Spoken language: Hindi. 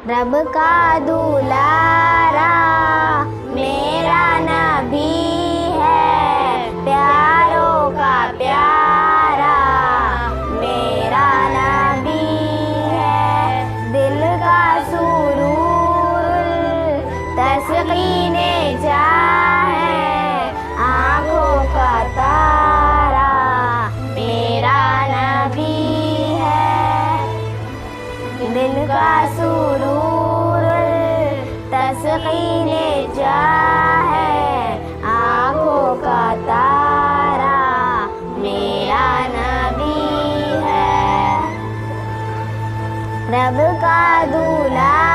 रब का दुलारा मेरा नबी है, प्यारों का प्यारा मेरा नबी है। दिल का सुरूर तस्कीने जाए, आँखों का तारा मेरा नबी है। दिल का सुरूर तस्कीने जाए, आँखों का तारा मेरा नबी है। रब का दूल्हा